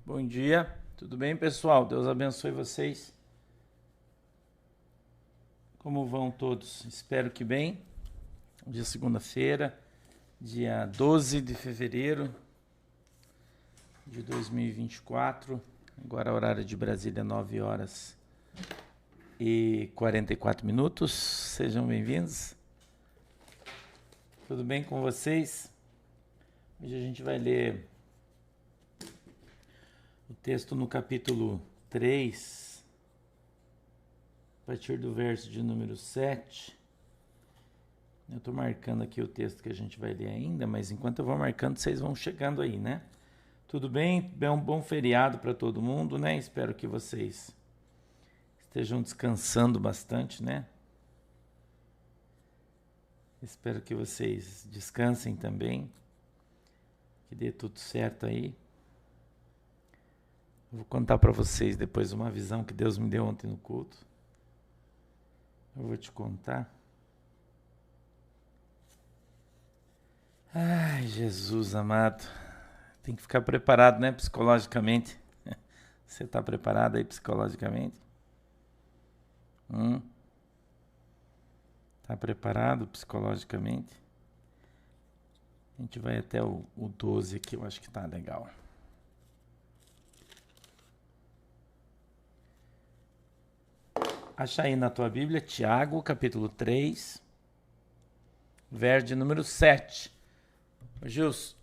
Bom dia, tudo bem, pessoal? Deus abençoe vocês. Como vão todos? Espero que bem. Dia segunda-feira, dia 12 de fevereiro de 2024. Agora horário de Brasília, 9 horas e 44 minutos. Sejam bem-vindos. Tudo bem com vocês? Hoje a gente vai ler o texto no capítulo 3, a partir do verso de número 7. Eu estou marcando aqui o texto que a gente vai ler ainda, mas enquanto eu vou marcando, vocês vão chegando aí, né? Tudo bem? É um bom feriado para todo mundo, né? Espero que vocês estejam descansando bastante, né? Espero que vocês descansem também, que dê tudo certo aí. Eu vou contar para vocês depois uma visão que Deus me deu ontem no culto. Eu vou te contar. Ai, Jesus amado. Tem que ficar preparado, né, psicologicamente. Você está preparado aí psicologicamente? Tá preparado psicologicamente? A gente vai até o 12 aqui, eu acho que tá legal. Acha aí na tua Bíblia, Tiago, capítulo 3, verso de número 7. Hoje os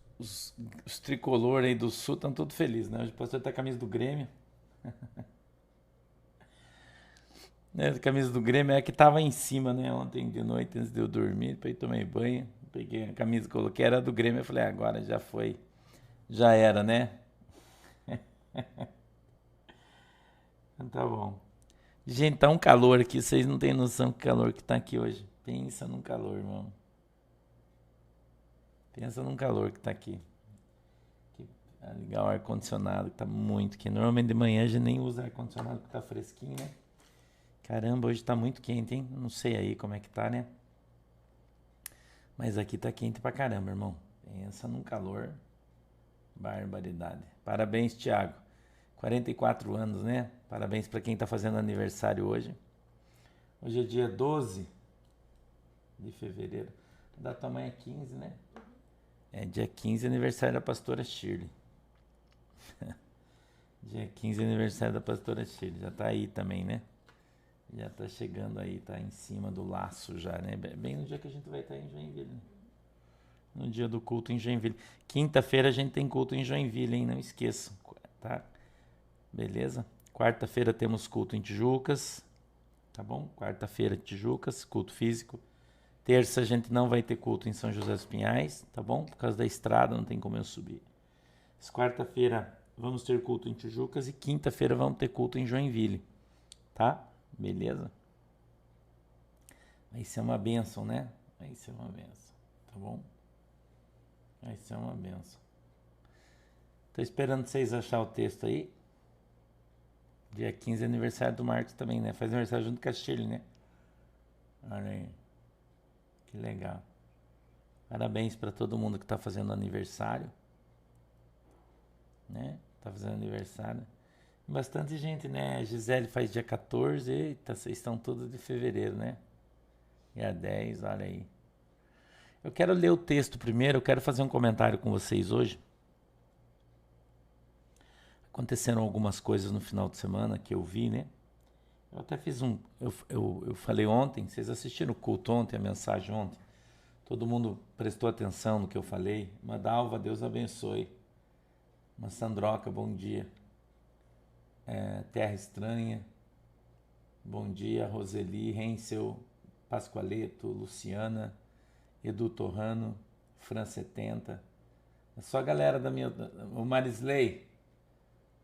tricolor aí do Sul estão todos felizes, né? Hoje o pastor tá com a camisa do Grêmio. A camisa do Grêmio é a que tava em cima, né? Ontem de noite, antes de eu dormir, depois tomei banho, peguei a camisa, coloquei, era do Grêmio. Eu falei, agora já foi, já era, né? Então tá bom. Gente, tá um calor aqui, vocês não têm noção do calor que tá aqui hoje. Pensa num calor, irmão. Pensa num calor que tá aqui. Ligar o ar-condicionado, que tá muito quente. Normalmente de manhã a gente nem usa ar-condicionado porque tá fresquinho, né? Caramba, hoje tá muito quente, hein? Não sei aí como é que tá, né? Mas aqui tá quente pra caramba, irmão. Pensa num calor. Barbaridade. Parabéns, Thiago. 44 anos, né? Parabéns pra quem tá fazendo aniversário hoje. Hoje é dia 12 de fevereiro. Da tua mãe é 15, né? É dia 15, aniversário da pastora Shirley. Dia 15, aniversário da pastora Shirley. Já tá aí também, né? Já tá chegando aí, tá em cima do laço já, né? Bem no dia que a gente vai estar em Joinville. No dia do culto em Joinville. Quinta-feira a gente tem culto em Joinville, hein? Não esqueçam, tá? Beleza? Quarta-feira temos culto em Tijucas, tá bom? Quarta-feira Tijucas, culto físico. Terça a gente não vai ter culto em São José dos Pinhais, tá bom? Por causa da estrada, não tem como eu subir. Quarta-feira vamos ter culto em Tijucas e quinta-feira vamos ter culto em Joinville, tá? Beleza? Vai ser uma bênção, né? Vai ser uma bênção, tá bom? Vai ser uma bênção. Tô esperando vocês achar o texto aí. Dia 15 é aniversário do Marcos também, né? Faz aniversário junto com a Shirley, né? Olha aí. Que legal. Parabéns para todo mundo que tá fazendo aniversário. Né? Tá fazendo aniversário. Bastante gente, né? A Gisele faz dia 14. Eita, vocês estão todos de fevereiro, né? Dia 10, olha aí. Eu quero ler o texto primeiro. Eu quero fazer um comentário com vocês hoje. Aconteceram algumas coisas no final de semana que eu vi, né? Eu até fiz um... Eu falei ontem, vocês assistiram o culto ontem, a mensagem ontem. Todo mundo prestou atenção no que eu falei. Madalva, Deus abençoe. Massandroca, bom dia. Terra Estranha, bom dia. Roseli, Hensel, Pascoaleto, Luciana, Edu Torrano, Fran 70. É só a galera da minha... O Marisley,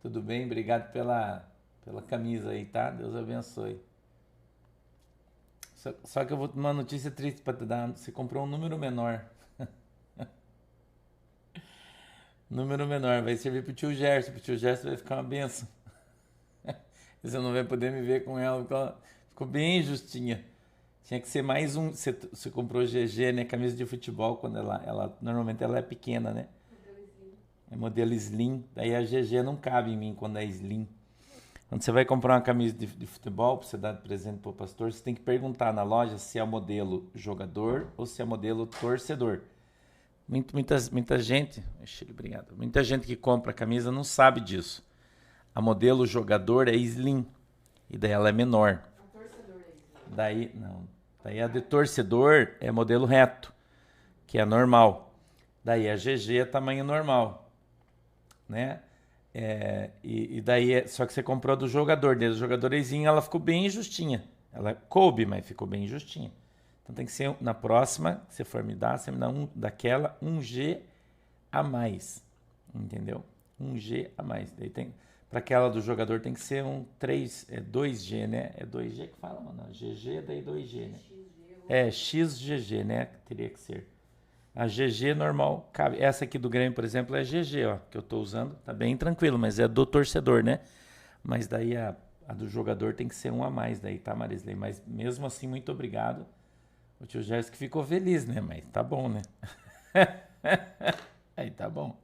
tudo bem? Obrigado pela camisa aí, tá? Deus abençoe. Só que eu vou ter uma notícia triste para te dar. Você comprou um número menor. Número menor. Vai servir pro tio Gerson. Pro tio Gerson vai ficar uma benção. Você não vai poder me ver com ela, porque ela ficou bem justinha. Tinha que ser mais um. Você comprou GG, né? Camisa de futebol, quando ela normalmente ela é pequena, né? É modelo slim. Daí a GG não cabe em mim quando é slim. Quando você vai comprar uma camisa de futebol para você dar de presente para o pastor, você tem que perguntar na loja se é o modelo jogador ou se é o modelo torcedor. Muita gente, obrigado. Muita gente que compra a camisa não sabe disso. A modelo jogador é slim e daí ela é menor. A torcedor é slim. Daí a de torcedor é modelo reto, que é normal. Daí a GG é tamanho normal, né? E daí, só que você comprou do jogador, do jogadorzinho, ela ficou bem justinha. Ela coube, mas ficou bem justinha. Então tem que ser, na próxima, se você for me dar, você me dá daquela 1G a mais, entendeu? 1G a mais. Daí tem, para aquela do jogador tem que ser 2G, né? É 2G que fala, mano? GG, daí 2G, né? XGG, né? Teria que ser. A GG normal cabe. Essa aqui do Grêmio, por exemplo, é GG, ó, que eu tô usando. Tá bem tranquilo, mas é do torcedor, né? Mas daí a do jogador tem que ser 1 a mais daí, tá, Marisley? Mas mesmo assim, muito obrigado. O tio Jéssica que ficou feliz, né? Mas tá bom, né? Aí tá bom.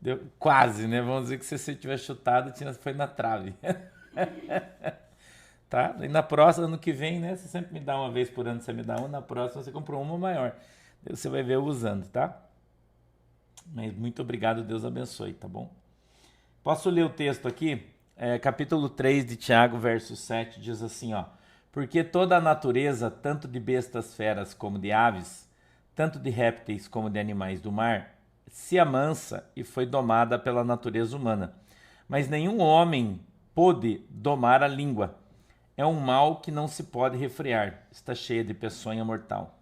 Deu quase, né? Vamos dizer que se você tiver chutado, foi na trave. Tá? E na próxima, ano que vem, né? Você sempre me dá uma vez por ano, você me dá uma. Na próxima, você comprou uma maior. Você vai ver eu usando, tá? Mas muito obrigado, Deus abençoe, tá bom? Posso ler o texto aqui? Capítulo 3 de Tiago, verso 7, diz assim, ó. Porque toda a natureza, tanto de bestas feras como de aves, tanto de répteis como de animais do mar, se amansa e foi domada pela natureza humana. Mas nenhum homem pôde domar a língua. É um mal que não se pode refrear, está cheia de peçonha mortal.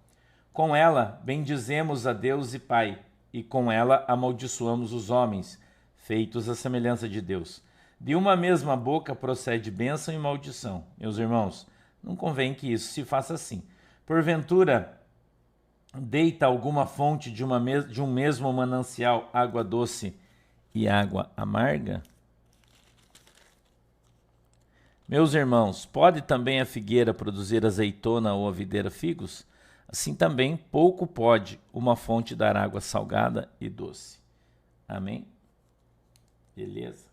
Com ela bendizemos a Deus e Pai, e com ela amaldiçoamos os homens, feitos à semelhança de Deus. De uma mesma boca procede bênção e maldição. Meus irmãos, não convém que isso se faça assim. Porventura, deita alguma fonte de um mesmo manancial água doce e água amarga? Meus irmãos, pode também a figueira produzir azeitona ou a videira figos? Assim também pouco pode uma fonte dar água salgada e doce. Amém? Beleza?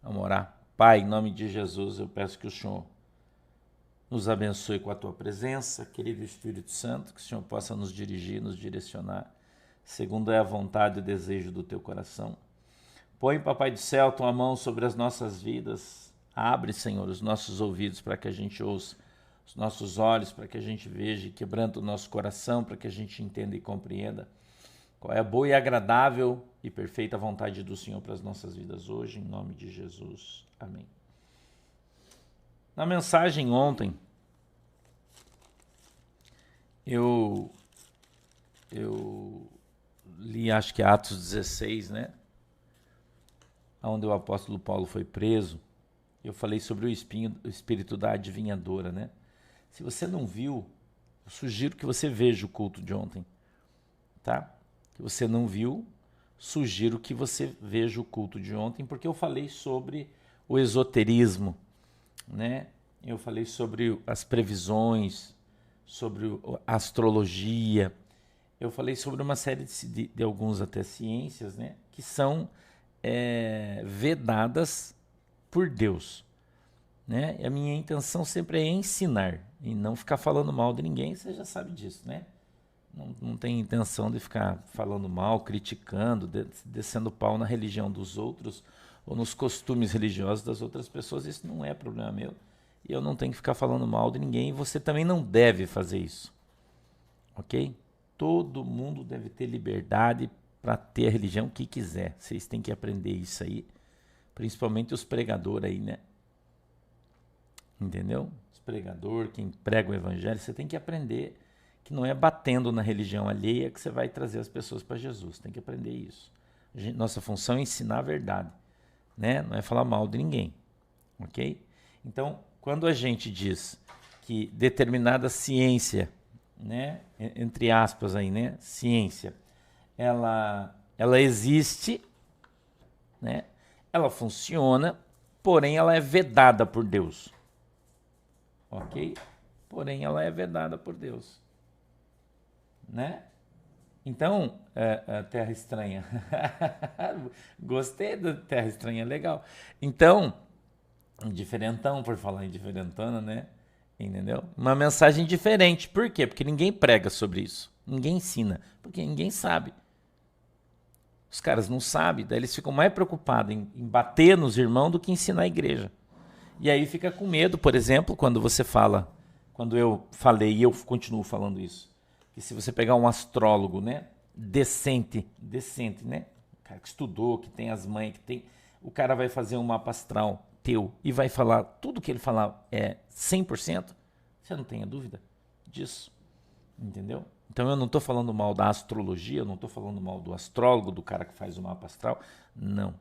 Vamos orar. Pai, em nome de Jesus, eu peço que o Senhor nos abençoe com a tua presença, querido Espírito Santo, que o Senhor possa nos dirigir, nos direcionar, segundo é a vontade e o desejo do teu coração. Põe, Papai do céu, tua mão sobre as nossas vidas. Abre, Senhor, os nossos ouvidos para que a gente ouça, os nossos olhos para que a gente veja e quebranta o nosso coração para que a gente entenda e compreenda qual é a boa e agradável e perfeita vontade do Senhor para as nossas vidas hoje, em nome de Jesus. Amém. Na mensagem ontem, eu li, acho que Atos 16, né? Onde o apóstolo Paulo foi preso. Eu falei sobre o espírito da adivinhadora, né? Se você não viu, eu sugiro que você veja o culto de ontem, tá? Se você não viu, sugiro que você veja o culto de ontem, porque eu falei sobre o esoterismo, né? Eu falei sobre as previsões, sobre a astrologia, eu falei sobre uma série de alguns até ciências, né? Que são vedadas por Deus. Né? E a minha intenção sempre é ensinar e não ficar falando mal de ninguém, você já sabe disso, né? Não tem intenção de ficar falando mal, criticando, descendo pau na religião dos outros ou nos costumes religiosos das outras pessoas. Isso não é problema meu e eu não tenho que ficar falando mal de ninguém e você também não deve fazer isso, ok? Todo mundo deve ter liberdade para ter a religião que quiser. Vocês têm que aprender isso aí, principalmente os pregadores aí, né? Entendeu? Os pregadores, quem prega o evangelho, você tem que aprender que não é batendo na religião alheia que você vai trazer as pessoas para Jesus. Tem que aprender isso. Nossa função é ensinar a verdade, né? Não é falar mal de ninguém, ok? Então, quando a gente diz que determinada ciência, né, entre aspas aí, né, ciência, ela existe, né? Ela funciona, porém ela é vedada por Deus. Ok? Porém, ela é vedada por Deus. Né? Então, Terra Estranha. Gostei da Terra Estranha, legal. Então, diferentão, por falar em diferentona, né? Entendeu? Uma mensagem diferente. Por quê? Porque ninguém prega sobre isso. Ninguém ensina. Porque ninguém sabe. Os caras não sabem, daí eles ficam mais preocupados em bater nos irmãos do que ensinar a igreja. E aí fica com medo, por exemplo, quando você fala, quando eu falei e eu continuo falando isso, que se você pegar um astrólogo, né, decente, né, o cara que estudou, que tem as mães, que tem, o cara vai fazer um mapa astral teu e vai falar, tudo que ele falar é 100%, você não tenha dúvida disso, entendeu? Então eu não estou falando mal da astrologia, eu não estou falando mal do astrólogo, do cara que faz o mapa astral, não.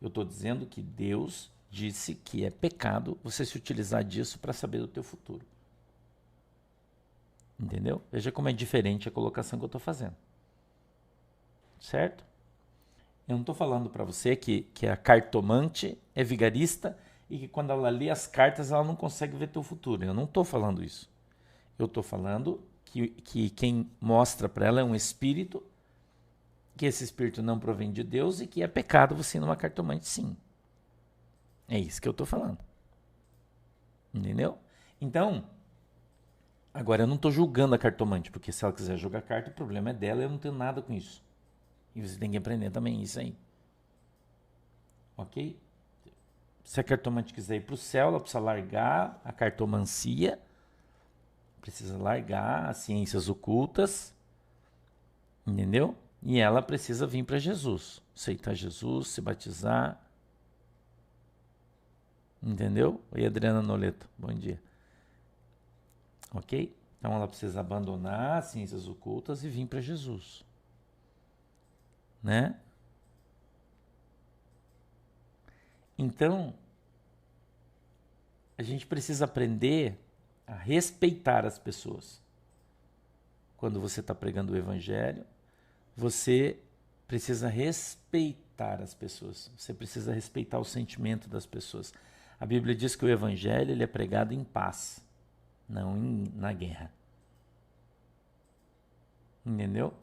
Eu estou dizendo que Deus disse que é pecado você se utilizar disso para saber do teu futuro. Entendeu? Veja como é diferente a colocação que eu estou fazendo. Certo? Eu não estou falando para você que a cartomante é vigarista e que quando ela lê as cartas ela não consegue ver teu futuro. Eu não estou falando isso. Eu estou falando que quem mostra para ela é um espírito, que esse espírito não provém de Deus e que é pecado você ir numa cartomante sim. É isso que eu estou falando. Entendeu? Então, agora eu não estou julgando a cartomante, porque se ela quiser jogar carta, o problema é dela, eu não tenho nada com isso. E você tem que aprender também isso aí. Ok? Se a cartomante quiser ir para o céu, ela precisa largar a cartomancia, precisa largar as ciências ocultas, entendeu? E ela precisa vir para Jesus, aceitar Jesus, se batizar. Entendeu? Oi, Adriana Noleto, bom dia. Ok? Então ela precisa abandonar as ciências ocultas e vir para Jesus. Né? Então, a gente precisa aprender a respeitar as pessoas. Quando você está pregando o evangelho, você precisa respeitar as pessoas. Você precisa respeitar o sentimento das pessoas. A Bíblia diz que o evangelho ele é pregado em paz, não na guerra. Entendeu?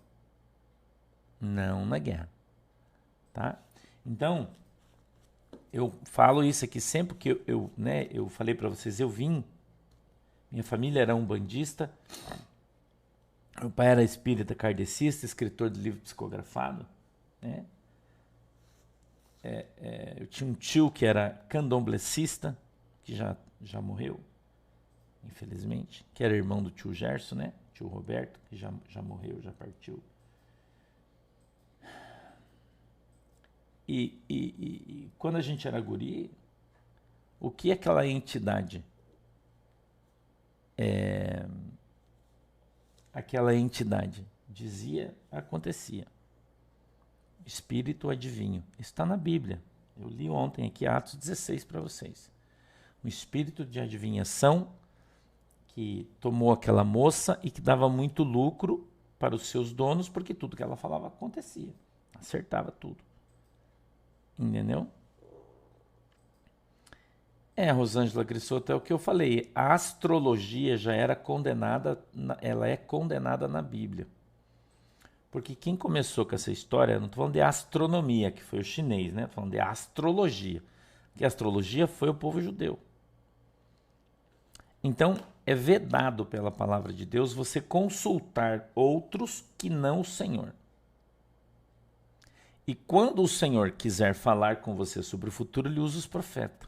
Não na guerra. Tá? Então, eu falo isso aqui sempre que eu falei para vocês, minha família era umbandista, meu pai era espírita kardecista, escritor de livro psicografado, né? Eu tinha um tio que era candomblecista, que já morreu, infelizmente, que era irmão do tio Gerson, né? Tio Roberto, que já morreu, já partiu. E quando a gente era guri, o que aquela entidade, dizia, acontecia. Espírito adivinho. Está na Bíblia. Eu li ontem aqui Atos 16 para vocês. Um espírito de adivinhação que tomou aquela moça e que dava muito lucro para os seus donos, porque tudo que ela falava acontecia. Acertava tudo. Entendeu? Rosângela Grisotto, é o que eu falei. A astrologia já era condenada, ela é condenada na Bíblia. Porque quem começou com essa história, não estou falando de astronomia, que foi o chinês, né? Estou falando de astrologia. Que a astrologia foi o povo judeu. Então, é vedado pela palavra de Deus você consultar outros que não o Senhor. E quando o Senhor quiser falar com você sobre o futuro, ele usa os profetas.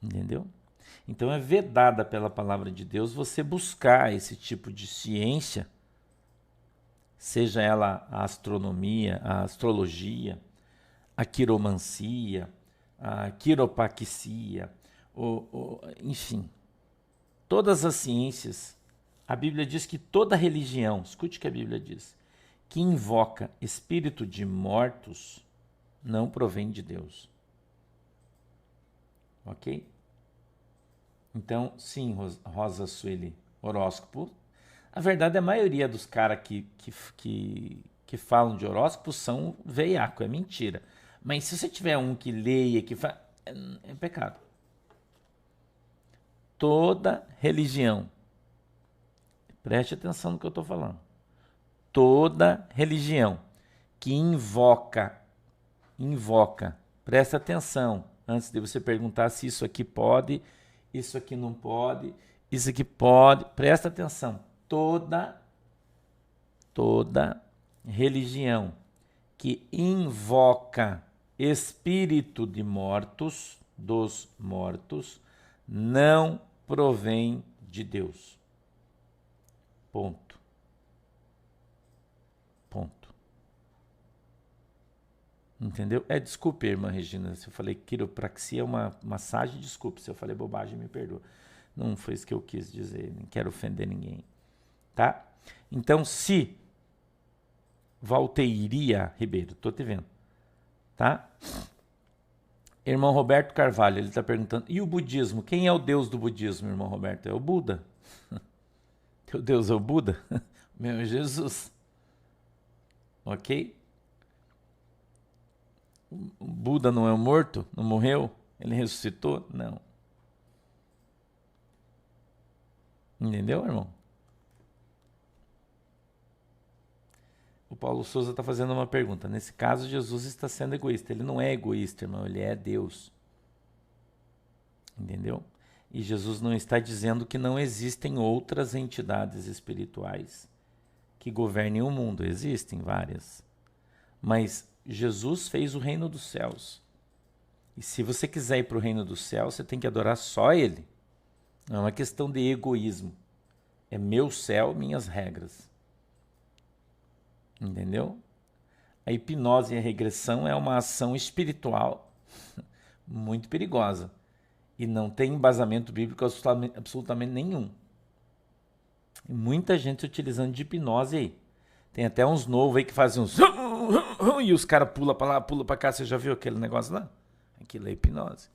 Entendeu? Então é vedada pela palavra de Deus você buscar esse tipo de ciência, seja ela a astronomia, a astrologia, a quiromancia, a quiropraxia, enfim, todas as ciências. A Bíblia diz que toda religião, escute o que a Bíblia diz, que invoca espírito de mortos não provém de Deus. Ok? Então, sim, Rosa Sueli, horóscopo. A verdade, a maioria dos caras que falam de horóscopo são veiaco, é mentira. Mas se você tiver um que leia, que fala, é pecado. Toda religião, preste atenção no que eu estou falando, toda religião que invoca, presta atenção, antes de você perguntar se isso aqui pode, isso aqui não pode, isso aqui pode, presta atenção, toda religião que invoca espírito de mortos, dos mortos, não provém de Deus. Ponto. Entendeu? Desculpe, irmã Regina, se eu falei quiropraxia é uma massagem, desculpe, se eu falei bobagem, me perdoa. Não foi isso que eu quis dizer, nem quero ofender ninguém. Tá? Então, se Valteiria Ribeiro, tô te vendo, tá? Irmão Roberto Carvalho, ele está perguntando, e o budismo? Quem é o Deus do budismo, irmão Roberto? É o Buda. Teu Deus é o Buda? Meu Jesus. Ok? O Buda não é morto? Não morreu? Ele ressuscitou? Não. Entendeu, irmão? O Paulo Souza está fazendo uma pergunta. Nesse caso, Jesus está sendo egoísta. Ele não é egoísta, irmão. Ele é Deus. Entendeu? E Jesus não está dizendo que não existem outras entidades espirituais que governem o mundo. Existem várias. Mas Jesus fez o reino dos céus. E se você quiser ir para o reino dos céus, você tem que adorar só Ele. Não é uma questão de egoísmo. É meu céu, minhas regras. Entendeu? A hipnose e a regressão é uma ação espiritual muito perigosa. E não tem embasamento bíblico absolutamente nenhum. E muita gente utilizando de hipnose aí. Tem até uns novos aí que fazem uns... E os caras pulam pra lá, pulam pra cá. Você já viu aquele negócio lá? Aquilo é hipnose.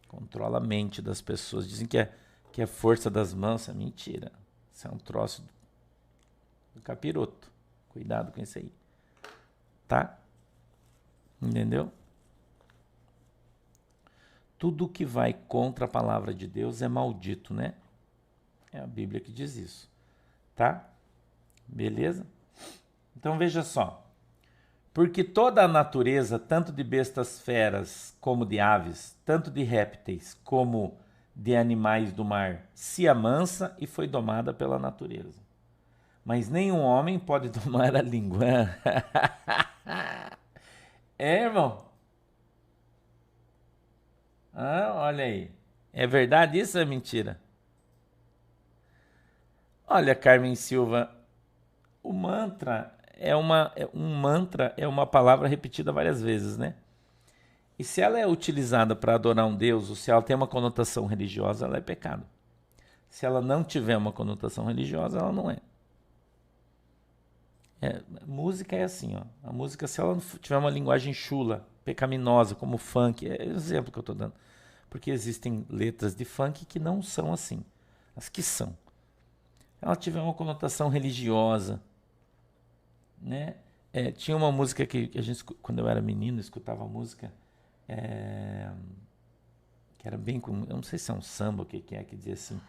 Controla a mente das pessoas. Dizem que é força das mãos. É mentira. Isso é um troço do capiroto. Cuidado com isso aí. Tá? Entendeu? Tudo que vai contra a palavra de Deus é maldito, né? É a Bíblia que diz isso. Tá? Beleza? Então veja só. Porque toda a natureza, tanto de bestas feras como de aves, tanto de répteis como de animais do mar, se amansa e foi domada pela natureza. Mas nenhum homem pode domar a língua. Irmão? Olha aí. É verdade isso ou é mentira? Olha, Carmen Silva, o mantra é uma palavra repetida várias vezes, né? E se ela é utilizada para adorar um Deus, ou se ela tem uma conotação religiosa, ela é pecado. Se ela não tiver uma conotação religiosa, ela não é. Música é assim, ó. A música, se ela não tiver uma linguagem chula, pecaminosa, como o funk, é o exemplo que eu estou dando. Porque existem letras de funk que não são assim. As que são. Ela tiver uma conotação religiosa, né? Tinha uma música que a gente, quando eu era menino, escutava música, que era bem, eu não sei se é um samba, o que é, que dizia assim,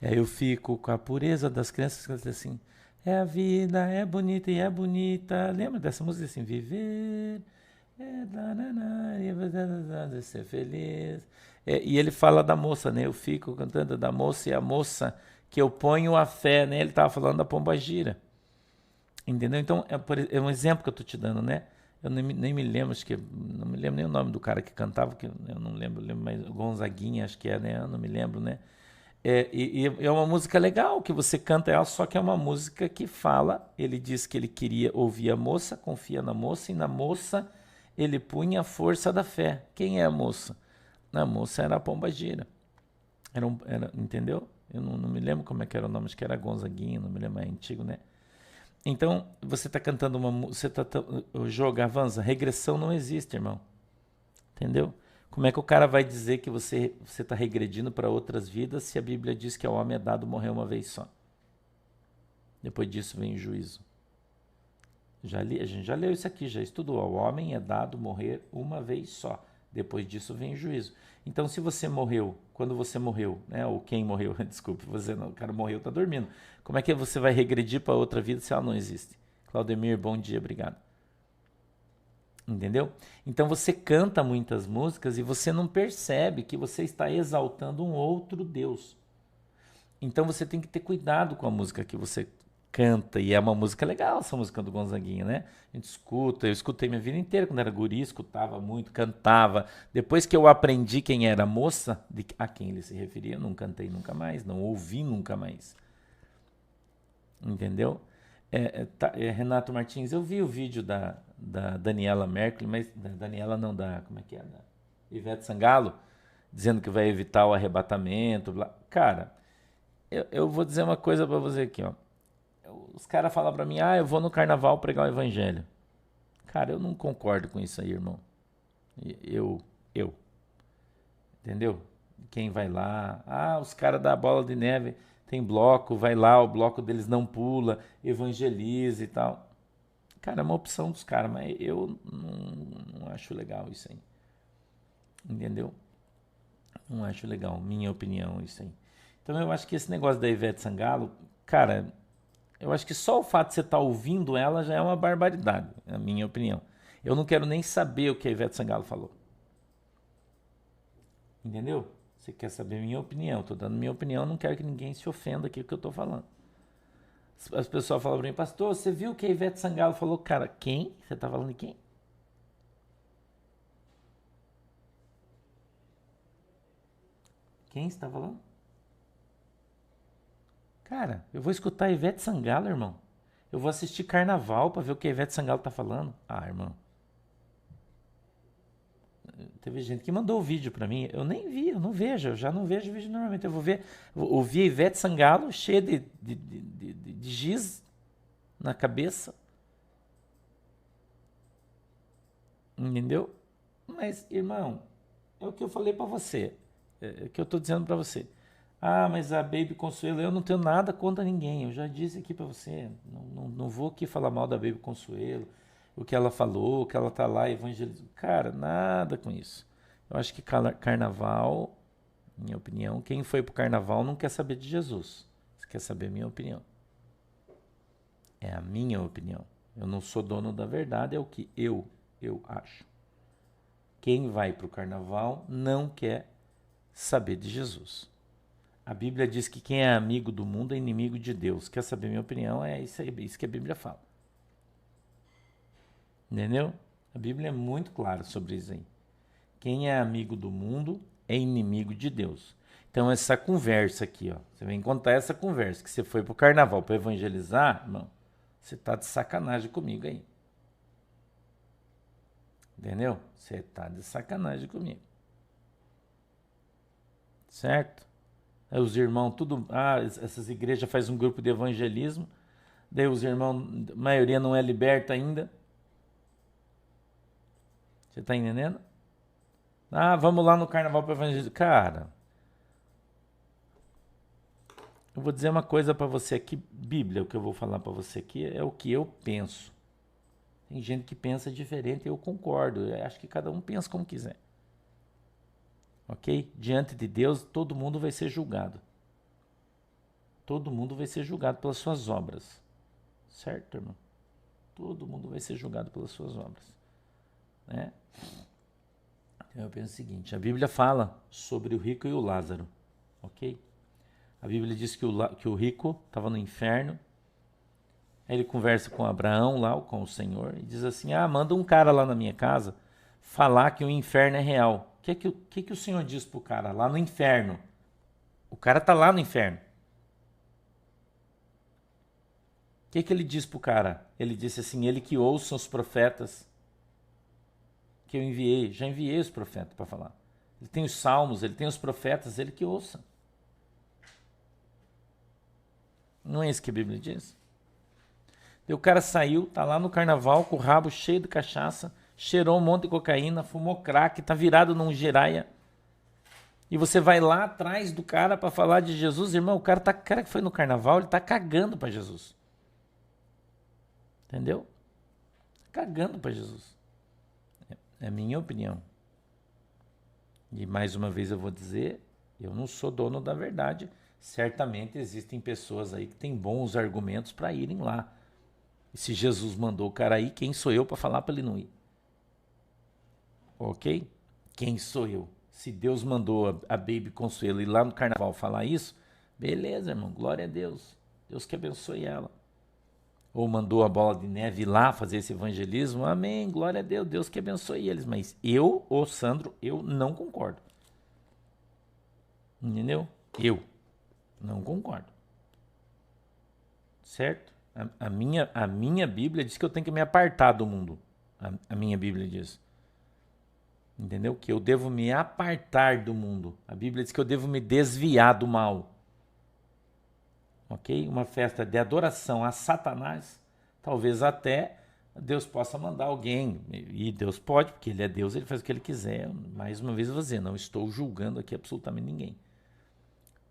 eu fico com a pureza das crianças, que dizia assim, a vida é bonita e é bonita. Lembra dessa música assim? Viver é ser feliz. E ele fala da moça, né? Eu fico cantando da moça e a moça que eu ponho a fé, né? Ele estava falando da pombagira. Entendeu? Então, é um exemplo que eu estou te dando, né? Eu nem me lembro, acho que não me lembro nem o nome do cara que cantava, que eu não lembro, mas Gonzaguinha, acho que é, né? Eu não me lembro, né? E é uma música legal que você canta ela, só que é uma música que fala. Ele diz que ele queria ouvir a moça, confia na moça, e na moça ele punha a força da fé. Quem é a moça? A moça era a pombagira. Entendeu? Eu não me lembro como é que era o nome, acho que era Gonzaguinha, não me lembro, é antigo, né? Então, você está cantando uma música, joga, avança, regressão não existe, irmão. Entendeu? Como é que o cara vai dizer que você está regredindo para outras vidas se a Bíblia diz que ao homem é dado morrer uma vez só? Depois disso vem o juízo. A gente já leu isso aqui, já estudou. Ao homem é dado morrer uma vez só. Depois disso vem o juízo. Então, se você morreu quando você morreu, né? Ou quem morreu, desculpe, você não, o cara morreu, tá dormindo. Como é que você vai regredir para outra vida se ela não existe? Claudemir, bom dia, obrigado. Entendeu? Então você canta muitas músicas e você não percebe que você está exaltando um outro Deus. Então você tem que ter cuidado com a música que você canta, e é uma música legal essa música do Gonzaguinha, né? A gente escuta, eu escutei minha vida inteira quando era guri, escutava muito, cantava. Depois que eu aprendi quem era a moça, a quem ele se referia, eu não cantei nunca mais, não ouvi nunca mais. Entendeu? Renato Martins, eu vi o vídeo da Daniela Mercury, mas da Daniela não, como é que é? Da Ivete Sangalo, dizendo que vai evitar o arrebatamento. Cara, eu vou dizer uma coisa pra você aqui, ó. Os caras falam pra mim, eu vou no carnaval pregar o evangelho. Cara, eu não concordo com isso aí, irmão. Eu. Entendeu? Quem vai lá? Os caras da Bola de Neve tem bloco, vai lá, o bloco deles não pula, evangeliza e tal. Cara, é uma opção dos caras, mas eu não acho legal isso aí. Entendeu? Não acho legal, minha opinião, isso aí. Então eu acho que esse negócio da Ivete Sangalo, cara, eu acho que só o fato de você estar ouvindo ela já é uma barbaridade, na minha opinião. Eu não quero nem saber o que a Ivete Sangalo falou. Entendeu? Você quer saber minha opinião? Estou dando minha opinião, não quero que ninguém se ofenda aqui com o que eu estou falando. As pessoas falam para mim, pastor, você viu o que a Ivete Sangalo falou? Cara, quem? Você está falando de quem? Quem está falando? Cara, eu vou escutar a Ivete Sangalo, irmão. Eu vou assistir Carnaval para ver o que a Ivete Sangalo tá falando. Irmão. Teve gente que mandou o vídeo para mim. Eu nem vi, eu não vejo. Eu já não vejo vídeo normalmente. Eu vou ver. Ouvir a Ivete Sangalo cheia de giz na cabeça. Entendeu? Mas, irmão, é o que eu falei para você. É o que eu tô dizendo para você. Mas a Baby Consuelo, eu não tenho nada contra ninguém. Eu já disse aqui pra você. Não vou aqui falar mal da Baby Consuelo. O que ela falou, que ela tá lá evangelizando. Cara, nada com isso. Eu acho que carnaval, minha opinião, quem foi pro carnaval não quer saber de Jesus. Você quer saber a minha opinião. É a minha opinião. Eu não sou dono da verdade, é o que eu acho. Quem vai pro carnaval não quer saber de Jesus. A Bíblia diz que quem é amigo do mundo é inimigo de Deus. Quer saber minha opinião? É isso que a Bíblia fala. Entendeu? A Bíblia é muito clara sobre isso aí. Quem é amigo do mundo é inimigo de Deus. Então essa conversa aqui, ó, você vem contar essa conversa, que você foi pro carnaval para evangelizar, irmão, você tá de sacanagem comigo aí. Entendeu? Você tá de sacanagem comigo. Certo? Aí os irmãos, tudo. Essas igrejas fazem um grupo de evangelismo. Daí os irmãos, a maioria não é liberta ainda. Você tá entendendo? Vamos lá no carnaval para evangelizar. Cara, eu vou dizer uma coisa para você aqui. Bíblia, o que eu vou falar para você aqui é o que eu penso. Tem gente que pensa diferente e eu concordo. Eu acho que cada um pensa como quiser. Ok? Diante de Deus, todo mundo vai ser julgado. Todo mundo vai ser julgado pelas suas obras. Certo, irmão? Todo mundo vai ser julgado pelas suas obras. Né? Então eu penso o seguinte, a Bíblia fala sobre o rico e o Lázaro. Ok? A Bíblia diz que o rico estava no inferno. Aí ele conversa com Abraão lá, com o Senhor, e diz assim, manda um cara lá na minha casa falar que o inferno é real. O que o Senhor diz pro cara lá no inferno? O cara tá lá no inferno. O que ele diz pro cara? Ele disse assim, ele que ouça os profetas que eu enviei. Já enviei os profetas para falar. Ele tem os salmos, ele tem os profetas, ele que ouça. Não é isso que a Bíblia diz? E o cara saiu, tá lá no carnaval com o rabo cheio de cachaça, cheirou um monte de cocaína, fumou crack, tá virado num giraia. E você vai lá atrás do cara para falar de Jesus, irmão, o cara que foi no carnaval, ele tá cagando para Jesus. Entendeu? Cagando para Jesus. É a minha opinião. E mais uma vez eu vou dizer, Eu não sou dono da verdade. Certamente existem pessoas aí que têm bons argumentos para irem lá. E se Jesus mandou o cara ir, quem sou eu para falar para ele não ir? Ok? Quem sou eu? Se Deus mandou a Baby Consuelo ir lá no carnaval falar isso, beleza, irmão, glória a Deus. Deus que abençoe ela. Ou mandou a Bola de Neve ir lá fazer esse evangelismo, amém, glória a Deus, Deus que abençoe eles. Mas eu, ô Sandro, eu não concordo. Entendeu? Eu não concordo. Certo? A minha Bíblia diz que eu tenho que me apartar do mundo. A minha Bíblia diz. Entendeu? Que eu devo me apartar do mundo. A Bíblia diz que eu devo me desviar do mal. Ok? Uma festa de adoração a Satanás, talvez até Deus possa mandar alguém. E Deus pode, porque Ele é Deus, Ele faz o que Ele quiser. Mais uma vez eu vou dizer, não estou julgando aqui absolutamente ninguém.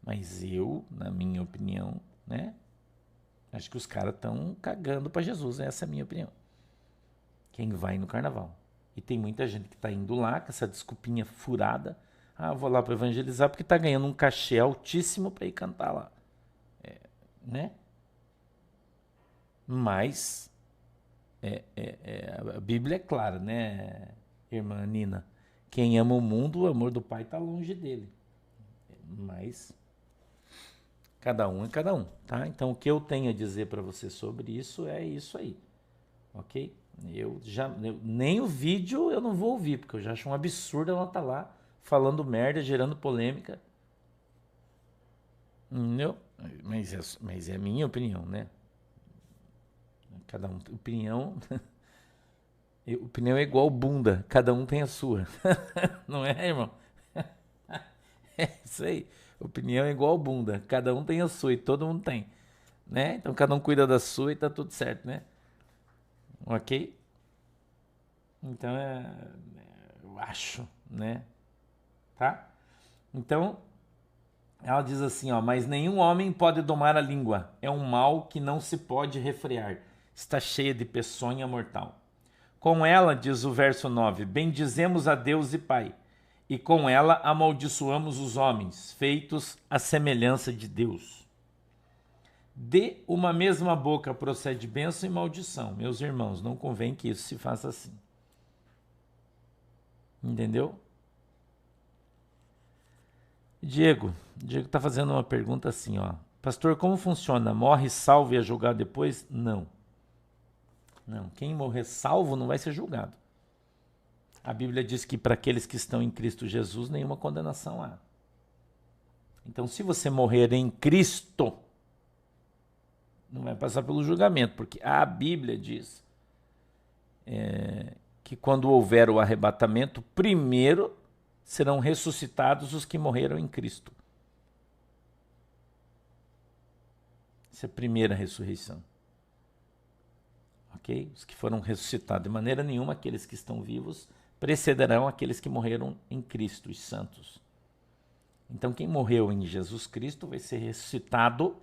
Mas eu, na minha opinião, né? Acho que os caras estão cagando para Jesus. Essa é a minha opinião. Quem vai no carnaval. E tem muita gente que está indo lá com essa desculpinha furada. Ah, eu vou lá para evangelizar porque está ganhando um cachê altíssimo para ir cantar lá. Né? Mas a Bíblia é clara, né, irmã Nina? Quem ama o mundo, o amor do Pai está longe dele. Mas cada um é cada um, tá? Então o que eu tenho a dizer para você sobre isso é isso aí, ok? Nem o vídeo eu não vou ouvir, porque eu já acho um absurdo ela estar lá falando merda, gerando polêmica. Entendeu? Mas é a minha opinião, né? Cada um tem opinião. Opinião é igual bunda, cada um tem a sua. Não é, irmão? É isso aí. Opinião é igual bunda, cada um tem a sua e todo mundo tem, né? Então cada um cuida da sua e tá tudo certo, né? Ok? Então eu acho, né? Tá? Então ela diz assim, ó, mas nenhum homem pode domar a língua, é um mal que não se pode refrear, está cheia de peçonha mortal. Com ela, diz o verso 9, bendizemos a Deus e Pai, e com ela amaldiçoamos os homens, feitos à semelhança de Deus. De uma mesma boca procede bênção e maldição. Meus irmãos, não convém que isso se faça assim. Entendeu? Diego está fazendo uma pergunta assim, ó. Pastor, como funciona? Morre salvo e é julgado depois? Não. Não, quem morrer salvo não vai ser julgado. A Bíblia diz que para aqueles que estão em Cristo Jesus, nenhuma condenação há. Então, se você morrer em Cristo, não vai passar pelo julgamento, porque a Bíblia diz que quando houver o arrebatamento, primeiro serão ressuscitados os que morreram em Cristo. Essa é a primeira ressurreição. Ok? Os que foram ressuscitados. De maneira nenhuma, aqueles que estão vivos precederão aqueles que morreram em Cristo, os santos. Então, quem morreu em Jesus Cristo vai ser ressuscitado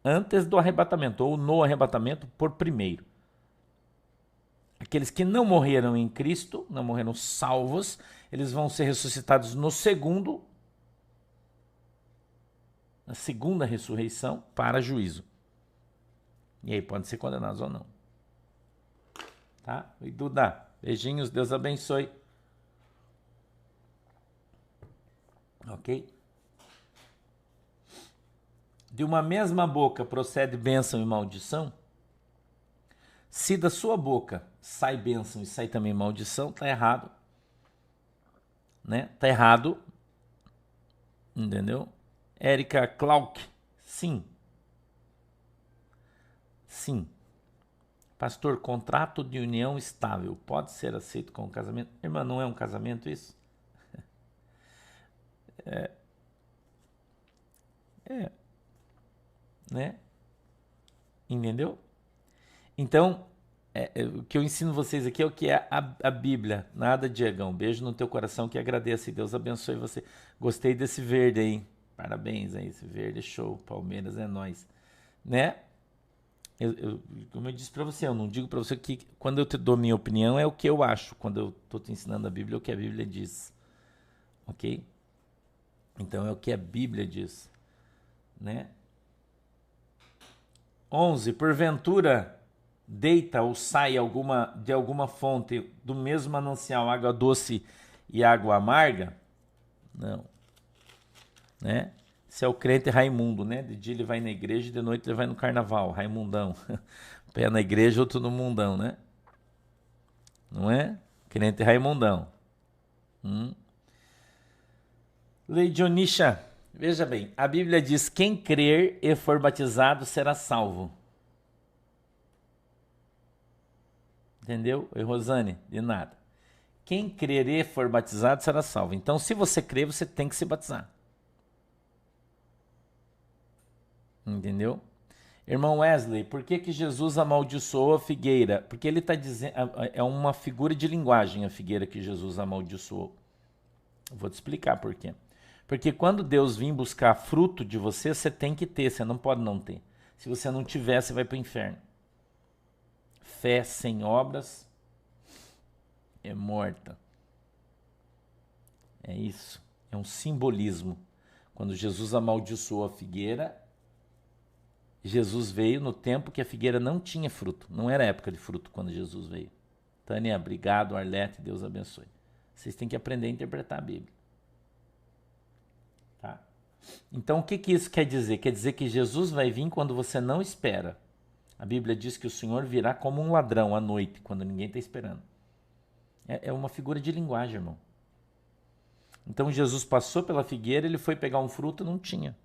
antes do arrebatamento, ou no arrebatamento por primeiro. Aqueles que não morreram em Cristo, não morreram salvos, eles vão ser ressuscitados no segundo, na segunda ressurreição, para juízo. E aí podem ser condenados ou não. Tá? E Duda, beijinhos, Deus abençoe. Ok? De uma mesma boca procede bênção e maldição? Se da sua boca sai bênção e sai também maldição, tá errado. Né? Tá errado. Entendeu? Érica Clark, sim. Sim. Pastor, contrato de união estável pode ser aceito como casamento? Irmã, não é um casamento isso? Né? Entendeu? Então, o que eu ensino vocês aqui é o que é a Bíblia. Nada, Diegão. Beijo no teu coração, que agradeço e Deus abençoe você. Gostei desse verde aí. Parabéns aí, esse verde, show. Palmeiras é nóis. Né? Como eu disse para você, eu não digo para você que quando eu te dou minha opinião é o que eu acho. Quando eu estou te ensinando a Bíblia, é o que a Bíblia diz. Ok? Então é o que a Bíblia diz, né? 11. Porventura deita ou sai de alguma fonte do mesmo manancial água doce e água amarga? Não. Né? Esse é o crente Raimundo, né? De dia ele vai na igreja e de noite ele vai no carnaval, Raimundão. Pé na igreja, outro no mundão, né? Não é? Crente Raimundão. Lei Dionísia, veja bem, a Bíblia diz: quem crer e for batizado será salvo. Entendeu? E Rosane, de nada. Quem crer e for batizado será salvo. Então, se você crer, você tem que se batizar. Entendeu? Irmão Wesley, por que Jesus amaldiçoou a figueira? Porque ele está dizendo, é uma figura de linguagem a figueira que Jesus amaldiçoou. Eu vou te explicar por quê. Porque quando Deus vir buscar fruto de você, você tem que ter, você não pode não ter. Se você não tiver, você vai para o inferno. Fé sem obras é morta. É isso, é um simbolismo. Quando Jesus amaldiçoou a figueira, Jesus veio no tempo que a figueira não tinha fruto. Não era época de fruto quando Jesus veio. Tânia, obrigado, Arlete, Deus abençoe. Vocês têm que aprender a interpretar a Bíblia. Tá? Então, o que isso quer dizer? Quer dizer que Jesus vai vir quando você não espera. A Bíblia diz que o Senhor virá como um ladrão à noite, quando ninguém está esperando. É uma figura de linguagem, irmão. Então, Jesus passou pela figueira, ele foi pegar um fruto, não tinha.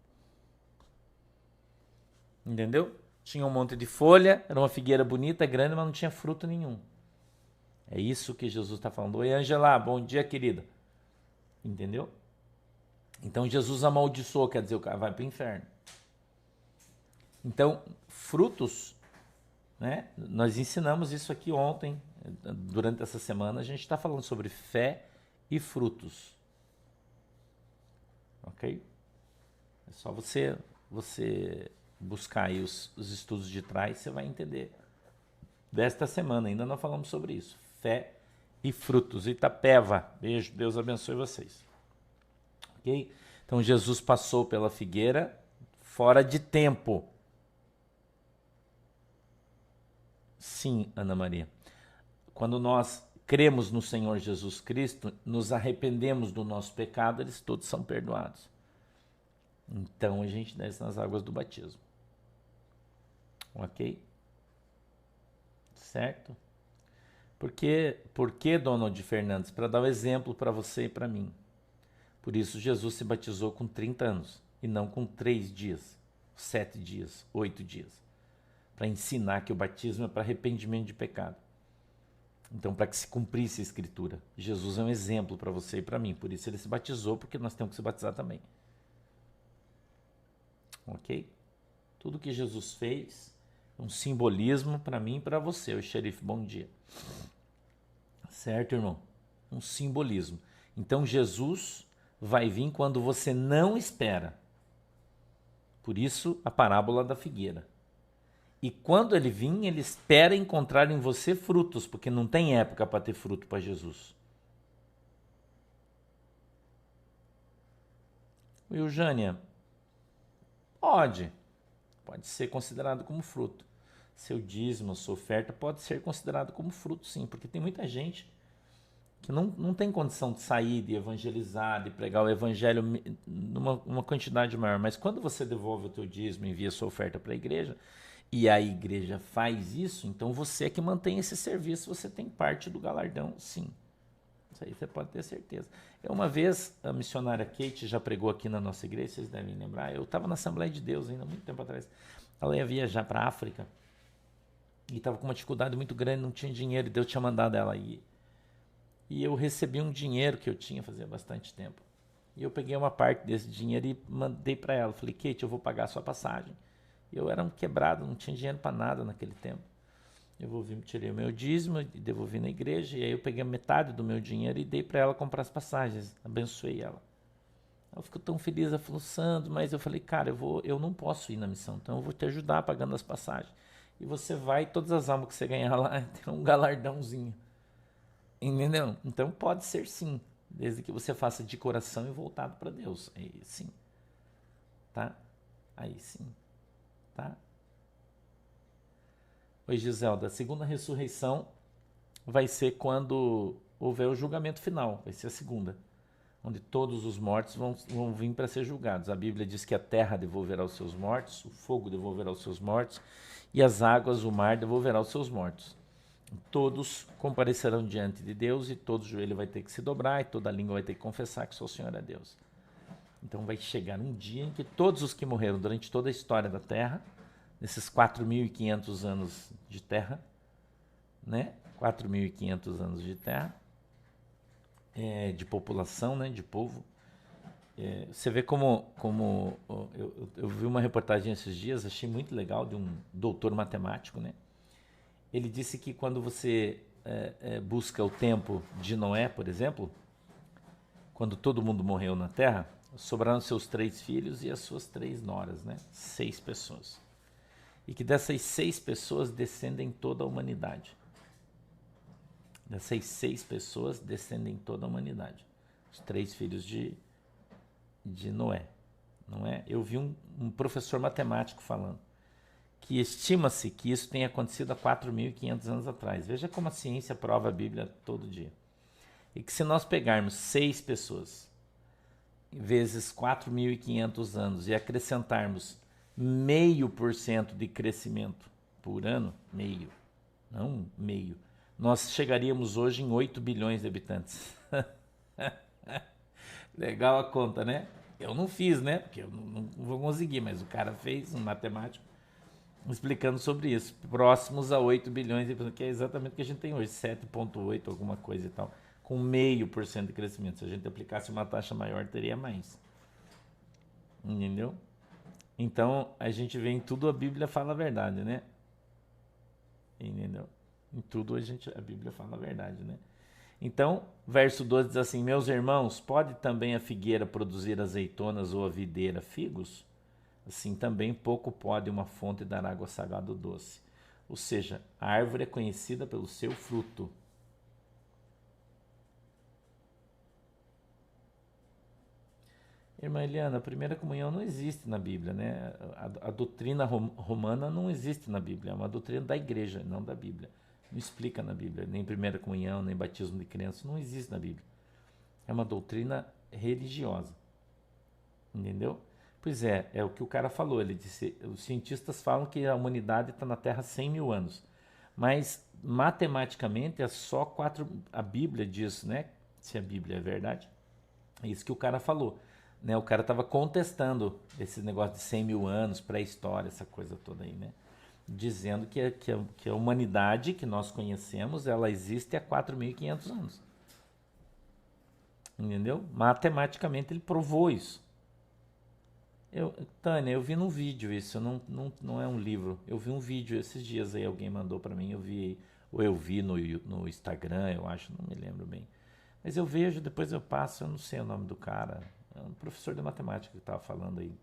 Entendeu? Tinha um monte de folha, era uma figueira bonita, grande, mas não tinha fruto nenhum. É isso que Jesus está falando. Oi, Angela, bom dia, querida. Entendeu? Então, Jesus amaldiçoou, quer dizer, o cara vai para o inferno. Então, frutos, né? Nós ensinamos isso aqui ontem, durante essa semana, a gente está falando sobre fé e frutos. Ok? É só você buscar aí os estudos de trás, você vai entender. Desta semana, ainda não falamos sobre isso. Fé e frutos. Itapeva, beijo, Deus abençoe vocês. Ok? Então, Jesus passou pela figueira fora de tempo. Sim, Ana Maria. Quando nós cremos no Senhor Jesus Cristo, nos arrependemos do nosso pecado, eles todos são perdoados. Então, a gente desce nas águas do batismo. Ok? Certo? Por que Donald Fernandes? Para dar um exemplo para você e para mim. Por isso Jesus se batizou com 30 anos e não com 3 dias, 7 dias, 8 dias. Para ensinar que o batismo é para arrependimento de pecado. Então, para que se cumprisse a Escritura. Jesus é um exemplo para você e para mim. Por isso ele se batizou, porque nós temos que se batizar também. Ok? Tudo que Jesus fez é um simbolismo para mim e para você. O xerife, bom dia. Certo, irmão? Um simbolismo. Então, Jesus vai vir quando você não espera. Por isso, a parábola da figueira. E quando ele vir, ele espera encontrar em você frutos, porque não tem época para ter fruto para Jesus. Eugênia, pode ser considerado como fruto. Seu dízimo, sua oferta pode ser considerado como fruto, sim, porque tem muita gente que não tem condição de sair, de evangelizar, de pregar o evangelho numa quantidade maior. Mas quando você devolve o teu dízimo e envia sua oferta para a igreja, e a igreja faz isso, então você é que mantém esse serviço, você tem parte do galardão, sim. Isso aí você pode ter certeza. Uma vez, a missionária Kate já pregou aqui na nossa igreja, vocês devem lembrar, eu estava na Assembleia de Deus ainda, muito tempo atrás. Ela ia viajar para a África e estava com uma dificuldade muito grande, não tinha dinheiro, e Deus tinha mandado ela ir. E eu recebi um dinheiro que eu tinha fazia bastante tempo. E eu peguei uma parte desse dinheiro e mandei para ela. Falei, Kate, eu vou pagar a sua passagem. Eu era um quebrado, não tinha dinheiro para nada naquele tempo. Eu tirei o meu dízimo e devolvi na igreja. E aí eu peguei metade do meu dinheiro e dei para ela comprar as passagens. Abençoei ela. Ela ficou tão feliz, ela falou, Sandro, mas eu falei, cara, eu não posso ir na missão, então eu vou te ajudar pagando as passagens. E você vai, todas as almas que você ganhar lá, tem um galardãozinho. Entendeu? Então pode ser sim. Desde que você faça de coração e voltado para Deus. Aí sim. Tá? Aí sim. Tá? Oi, Giselda. A segunda ressurreição vai ser quando houver o julgamento final. Vai ser a segunda. Onde todos os mortos vão vir para ser julgados. A Bíblia diz que a terra devolverá os seus mortos, o fogo devolverá os seus mortos, e as águas, o mar, devolverá os seus mortos. Todos comparecerão diante de Deus e todo joelho vai ter que se dobrar e toda língua vai ter que confessar que só o Senhor é Deus. Então vai chegar um dia em que todos os que morreram durante toda a história da Terra, nesses 4.500 anos de Terra, né? 4.500 anos de Terra, de população, né? De povo. Você vê como eu vi uma reportagem esses dias, achei muito legal, de um doutor matemático, né? Ele disse que quando você busca o tempo de Noé, por exemplo, quando todo mundo morreu na Terra, sobraram seus 3 filhos e as suas 3 noras, né? 6 pessoas. E que dessas 6 pessoas descendem toda a humanidade. Dessas 6 pessoas descendem toda a humanidade. Os 3 filhos de Noé. Não é? Eu vi um professor matemático falando que estima-se que isso tenha acontecido há 4.500 anos atrás. Veja como a ciência prova a Bíblia todo dia. E que se nós pegarmos 6 pessoas vezes 4.500 anos e acrescentarmos 0,5% de crescimento por ano, meio, nós chegaríamos hoje em 8 bilhões de habitantes. Legal a conta, né? Eu não fiz, né? Porque eu não vou conseguir, mas o cara fez, um matemático, explicando sobre isso. Próximos a 8 bilhões, que é exatamente o que a gente tem hoje, 7,8, alguma coisa e tal, com 0,5% de crescimento. Se a gente aplicasse uma taxa maior, teria mais. Entendeu? Então, a gente vê em tudo a Bíblia fala a verdade, né? Entendeu? Em tudo a Bíblia fala a verdade, né? Então, verso 12 diz assim: meus irmãos, pode também a figueira produzir azeitonas ou a videira figos? Assim também pouco pode uma fonte dar água salgada ou doce. Ou seja, a árvore é conhecida pelo seu fruto. Irmã Eliana, a primeira comunhão não existe na Bíblia, né? A doutrina romana não existe na Bíblia, é uma doutrina da igreja, não da Bíblia. Não explica na Bíblia, nem primeira comunhão, nem batismo de criança, não existe na Bíblia. É uma doutrina religiosa. Entendeu? Pois é o que o cara falou. Ele disse, os cientistas falam que a humanidade está na Terra há 100 mil anos. Mas, matematicamente, é só 4... A Bíblia diz, né? Se a Bíblia é verdade. É isso que o cara falou. Né? O cara estava contestando esse negócio de 100 mil anos, pré-história, essa coisa toda aí, né? Dizendo que a humanidade que nós conhecemos, ela existe há 4.500 anos. Entendeu? Matematicamente ele provou isso. Tânia, eu vi num vídeo isso, não é um livro. Eu vi um vídeo esses dias aí, alguém mandou para mim, ou eu vi no Instagram, eu acho, não me lembro bem. Mas eu vejo, depois eu passo, eu não sei o nome do cara. É um professor de matemática que estava falando aí.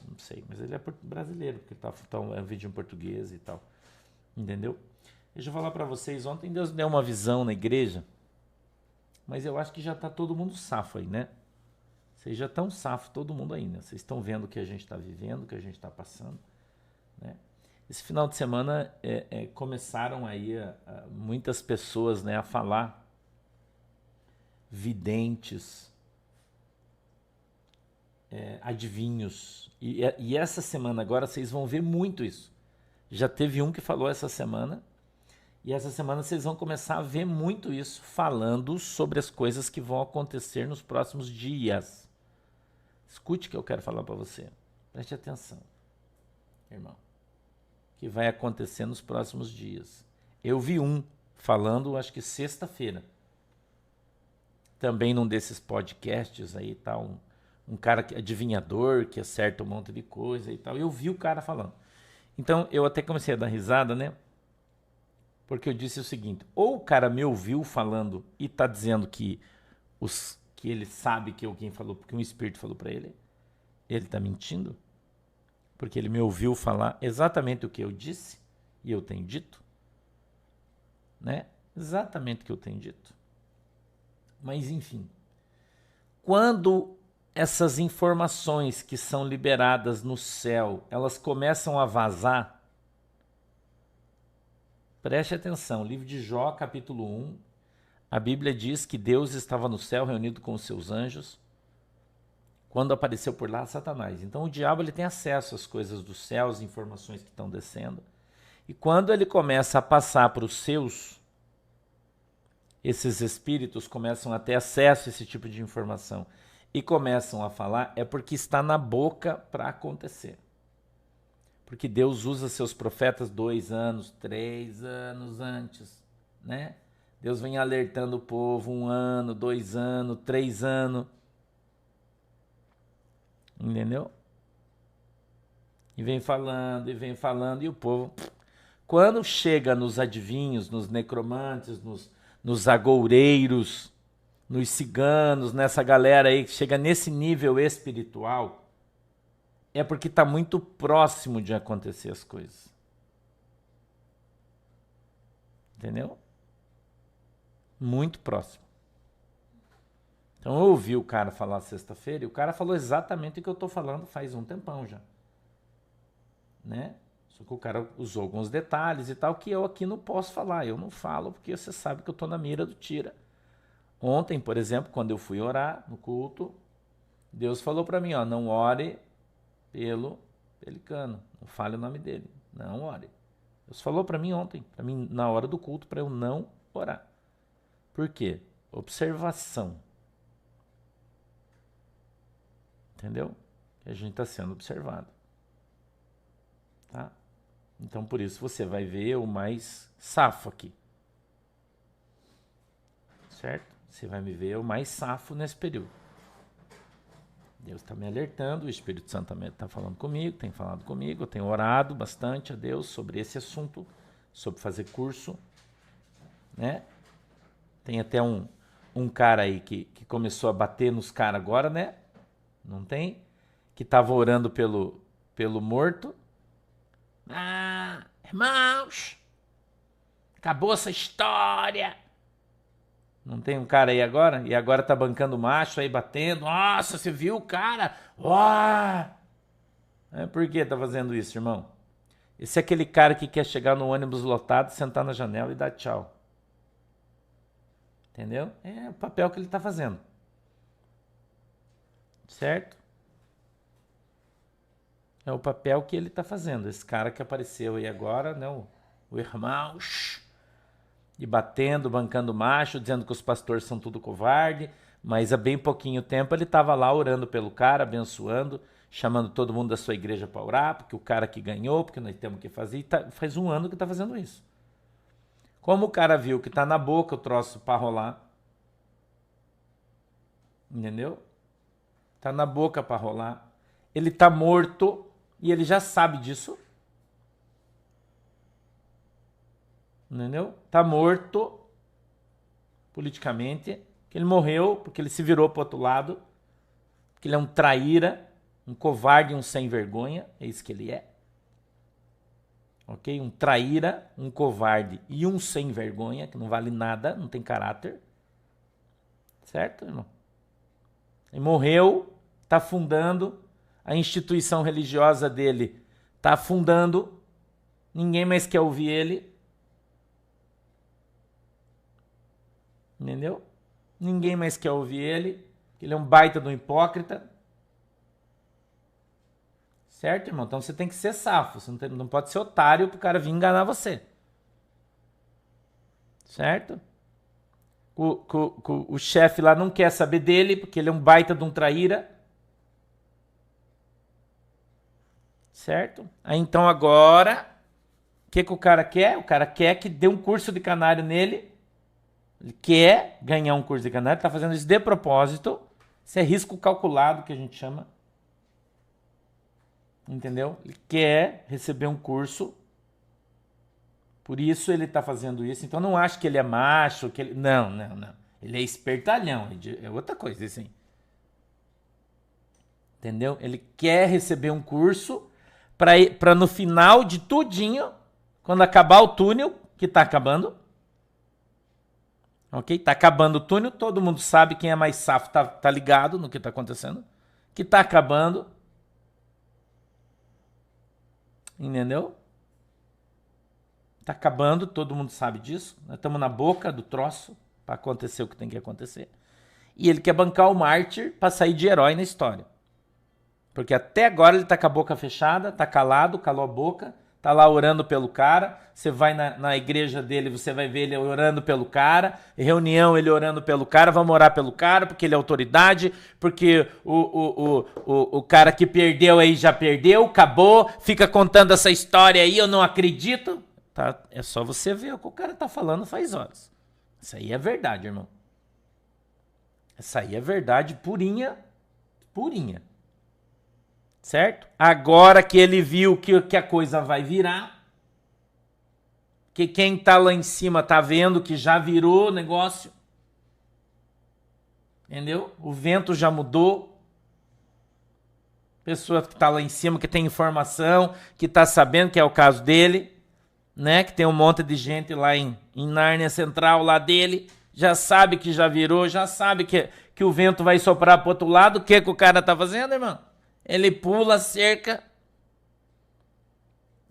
Não sei, mas ele é brasileiro, porque é um vídeo em português e tal. Entendeu? Deixa eu falar para vocês, ontem Deus deu uma visão na igreja, mas eu acho que já está todo mundo safo aí, né? Vocês já estão safo, todo mundo aí, né? Vocês estão vendo o que a gente está vivendo, o que a gente está passando, né? Esse final de semana começaram aí muitas pessoas, né, a falar, videntes, adivinhos. E essa semana agora vocês vão ver muito isso. Já teve um que falou essa semana, e essa semana vocês vão começar a ver muito isso, falando sobre as coisas que vão acontecer nos próximos dias. Escute o que eu quero falar para você. Preste atenção, irmão. Que vai acontecer nos próximos dias. Eu vi um falando, acho que sexta-feira. Também num desses podcasts aí, tal, um cara adivinhador, que acerta um monte de coisa e tal. Eu vi o cara falando. Então, eu até comecei a dar risada, né? Porque eu disse o seguinte, ou o cara me ouviu falando e está dizendo que ele sabe que alguém falou, porque um espírito falou para ele está mentindo? Porque ele me ouviu falar exatamente o que eu disse e eu tenho dito, né? Exatamente o que eu tenho dito. Mas enfim, quando essas informações que são liberadas no céu, elas começam a vazar, preste atenção, livro de Jó, capítulo 1, a Bíblia diz que Deus estava no céu reunido com os seus anjos, quando apareceu por lá Satanás. Então o diabo ele tem acesso às coisas do céu, às informações que estão descendo, e quando ele começa a passar para os seus, esses espíritos começam a ter acesso a esse tipo de informação e começam a falar, é porque está na boca para acontecer. Porque Deus usa seus profetas 2 anos, 3 anos antes, né? Deus vem alertando o povo 1 ano, 2 anos, 3 anos. Entendeu? E vem falando, e o povo... Quando chega nos adivinhos, nos necromantes, nos agoureiros, nos ciganos, nessa galera aí que chega nesse nível espiritual, é porque está muito próximo de acontecer as coisas. Entendeu? Muito próximo. Então eu ouvi o cara falar sexta-feira e o cara falou exatamente o que eu estou falando faz um tempão já. Né? Só que o cara usou alguns detalhes e tal que eu aqui não posso falar. Eu não falo porque você sabe que eu estou na mira do tira. Ontem, por exemplo, quando eu fui orar no culto, Deus falou para mim, ó, não ore pelo Pelicano, não fale o nome dele, não ore. Deus falou para mim ontem, para mim na hora do culto, para eu não orar. Por quê? Observação. Entendeu? Que a gente está sendo observado. Tá? Então, por isso, você vai ver o mais safo aqui. Certo? Você vai me ver o mais safo nesse período. Deus está me alertando, o Espírito Santo também está falando comigo, tem falado comigo, eu tenho orado bastante a Deus sobre esse assunto, sobre fazer curso, né? Tem até um cara aí que começou a bater nos caras agora, né? Não tem? Que estava orando pelo morto. Ah, irmãos, acabou essa história. Não tem um cara aí agora? E agora tá bancando macho aí, batendo. Nossa, você viu o cara? Por que tá fazendo isso, irmão? Esse é aquele cara que quer chegar no ônibus lotado, sentar na janela e dar tchau. Entendeu? É o papel que ele tá fazendo. Certo? É o papel que ele tá fazendo. Esse cara que apareceu aí agora, né? O irmão... E batendo, bancando macho, dizendo que os pastores são tudo covarde, mas há bem pouquinho tempo ele estava lá orando pelo cara, abençoando, chamando todo mundo da sua igreja para orar, porque o cara que ganhou, porque nós temos que fazer, e faz 1 ano que está fazendo isso. Como o cara viu que está na boca o troço para rolar, entendeu? Está na boca para rolar, ele está morto e ele já sabe disso. Entendeu? Tá morto politicamente, que ele morreu porque ele se virou para o outro lado, porque ele é um traíra, um covarde, um sem vergonha, é isso que ele é. Ok? Um traíra, um covarde e um sem vergonha, que não vale nada, não tem caráter. Certo, irmão? Ele morreu, tá afundando, a instituição religiosa dele tá afundando, ninguém mais quer ouvir ele. Entendeu? Ninguém mais quer ouvir ele. Ele é um baita de um hipócrita. Certo, irmão? Então você tem que ser safo. Você não pode ser otário pro cara vir enganar você. Certo? O chefe lá não quer saber dele porque ele é um baita de um traíra. Certo? Aí então agora, o que o cara quer? O cara quer que dê um curso de canário nele. Ele quer ganhar um curso de canário, está fazendo isso de propósito. Isso é risco calculado, que a gente chama. Entendeu? Ele quer receber um curso. Por isso ele está fazendo isso. Então não acho que ele é macho. Que ele... Não. Ele é espertalhão. É outra coisa, assim. Entendeu? Ele quer receber um curso para no final de tudinho, quando acabar o túnel, que está acabando, Ok? Tá acabando o túnel, todo mundo sabe, quem é mais safo tá ligado no que tá acontecendo. Que tá acabando. Entendeu? Tá acabando, todo mundo sabe disso. Nós estamos na boca do troço para acontecer o que tem que acontecer. E ele quer bancar o mártir para sair de herói na história. Porque até agora ele tá com a boca fechada, tá calado, calou a boca, tá lá orando pelo cara. Você vai na igreja dele, você vai ver ele orando pelo cara. Reunião, ele orando pelo cara. Vamos orar pelo cara, porque ele é autoridade. Porque o cara que perdeu aí já perdeu, acabou. Fica contando essa história aí, eu não acredito. Tá? É só você ver o que o cara tá falando faz horas. Isso aí é verdade, irmão. Essa aí é verdade purinha, purinha. Certo? Agora que ele viu que a coisa vai virar, que quem tá lá em cima tá vendo que já virou o negócio, entendeu? O vento já mudou. Pessoa que tá lá em cima, que tem informação, que tá sabendo, que é o caso dele, né? Que tem um monte de gente lá em Nárnia Central, lá dele, já sabe que já virou, já sabe que o vento vai soprar pro outro lado. O que o cara tá fazendo, irmão? Ele pula a cerca,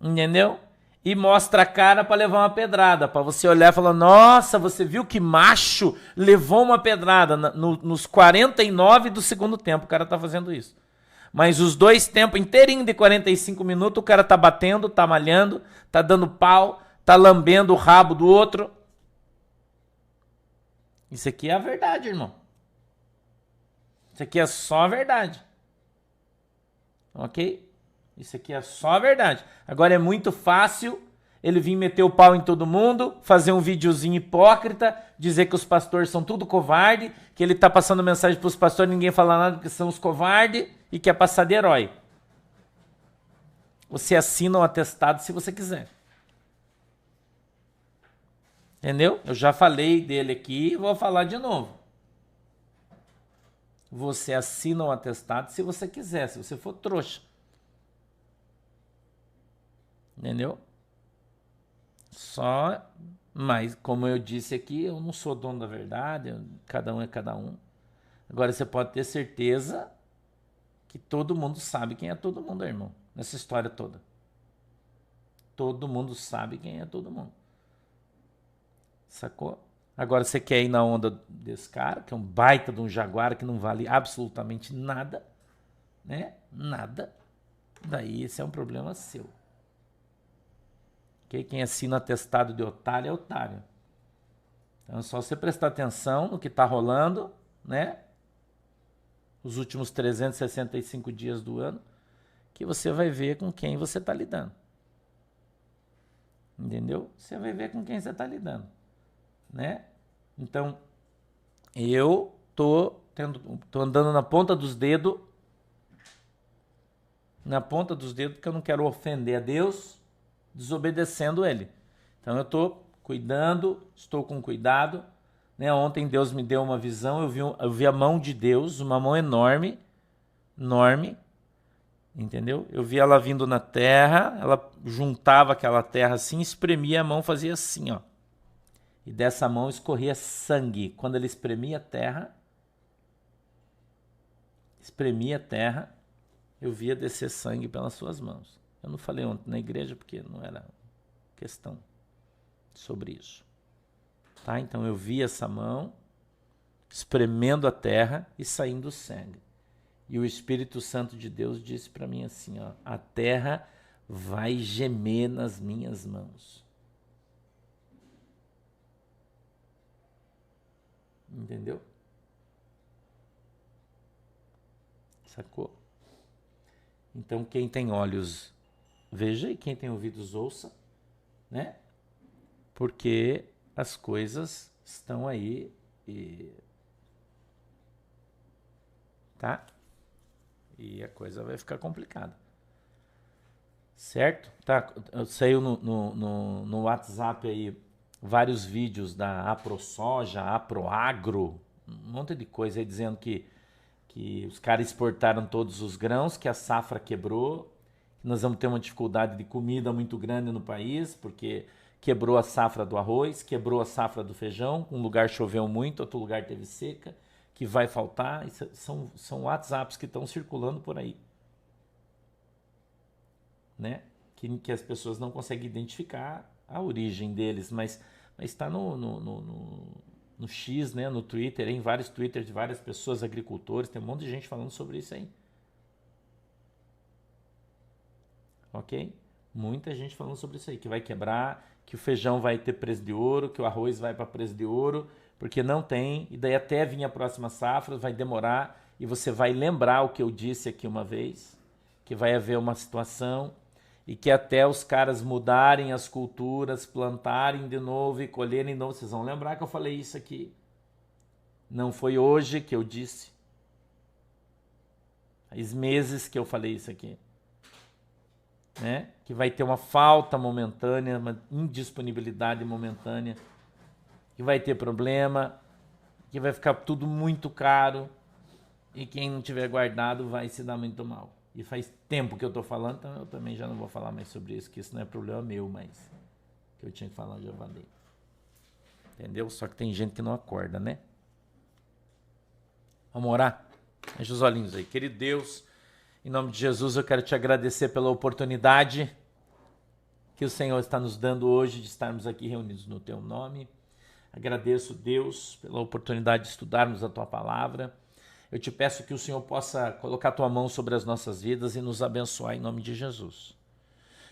entendeu? E mostra a cara para levar uma pedrada, para você olhar e falar, nossa, você viu que macho levou uma pedrada nos 49 do segundo tempo, o cara tá fazendo isso. Mas os dois tempos, inteirinho de 45 minutos, o cara tá batendo, tá malhando, tá dando pau, tá lambendo o rabo do outro. Isso aqui é a verdade, irmão. Isso aqui é só a verdade. Ok? Isso aqui é só a verdade. Agora é muito fácil ele vir meter o pau em todo mundo, fazer um videozinho hipócrita, dizer que os pastores são tudo covarde, que ele tá passando mensagem pros pastores, ninguém fala nada porque são os covardes e quer passar de herói. Você assina um atestado se você quiser. Entendeu? Eu já falei dele aqui e vou falar de novo. Você assina um atestado se você quiser, se você for trouxa. Entendeu? Só, mas como eu disse aqui, eu não sou dono da verdade, cada um é cada um. Agora você pode ter certeza que todo mundo sabe quem é todo mundo, irmão, nessa história toda. Todo mundo sabe quem é todo mundo. Sacou? Agora você quer ir na onda desse cara, que é um baita de um jaguar que não vale absolutamente nada, né? Nada. Daí esse é um problema seu. Okay? Quem assina atestado de otário é otário. Então é só você prestar atenção no que está rolando, né? Os últimos 365 dias do ano, que você vai ver com quem você está lidando. Entendeu? Você vai ver com quem você está lidando. Né? Então, eu tô andando na ponta dos dedos, porque eu não quero ofender a Deus, desobedecendo Ele. Então, eu estou cuidando, estou com cuidado. Né? Ontem Deus me deu uma visão, eu vi a mão de Deus, uma mão enorme, enorme, entendeu? Eu vi ela vindo na terra, ela juntava aquela terra assim, espremia a mão, fazia assim, ó. E dessa mão escorria sangue. Quando ele espremia a terra, eu via descer sangue pelas suas mãos. Eu não falei ontem na igreja porque não era questão sobre isso. Tá? Então eu vi essa mão espremendo a terra e saindo sangue. E o Espírito Santo de Deus disse para mim assim, ó, a terra vai gemer nas minhas mãos. Entendeu? Sacou? Então quem tem olhos veja e quem tem ouvidos ouça, né? Porque as coisas estão aí tá? E a coisa vai ficar complicada. Certo? Tá? Saiu no WhatsApp aí vários vídeos da AproSoja, AproAgro, um monte de coisa aí dizendo que os caras exportaram todos os grãos, que a safra quebrou, que nós vamos ter uma dificuldade de comida muito grande no país, porque quebrou a safra do arroz, quebrou a safra do feijão, um lugar choveu muito, outro lugar teve seca, que vai faltar. Isso são WhatsApps que estão circulando por aí, né? Que as pessoas não conseguem identificar a origem deles, mas está no X, né? No Twitter, em vários Twitters de várias pessoas, agricultores, tem um monte de gente falando sobre isso aí. Ok? Muita gente falando sobre isso aí, que vai quebrar, que o feijão vai ter preço de ouro, que o arroz vai para preço de ouro, porque não tem, e daí até vir a próxima safra, vai demorar, e você vai lembrar o que eu disse aqui uma vez, que vai haver uma situação, e que até os caras mudarem as culturas, plantarem de novo e colherem de novo, vocês vão lembrar que eu falei isso aqui. Não foi hoje que eu disse. Faz meses que eu falei isso aqui. Né? Que vai ter uma falta momentânea, uma indisponibilidade momentânea, que vai ter problema, que vai ficar tudo muito caro e quem não tiver guardado vai se dar muito mal. E faz tempo que eu estou falando, então eu também já não vou falar mais sobre isso, que isso não é problema meu, mas que eu tinha que falar, eu já falei. Entendeu? Só que tem gente que não acorda, né? Vamos orar? Fecha os olhinhos aí. Querido Deus, em nome de Jesus, eu quero te agradecer pela oportunidade que o Senhor está nos dando hoje de estarmos aqui reunidos no teu nome. Agradeço, Deus, pela oportunidade de estudarmos a tua palavra. Eu te peço que o Senhor possa colocar a tua mão sobre as nossas vidas e nos abençoar em nome de Jesus.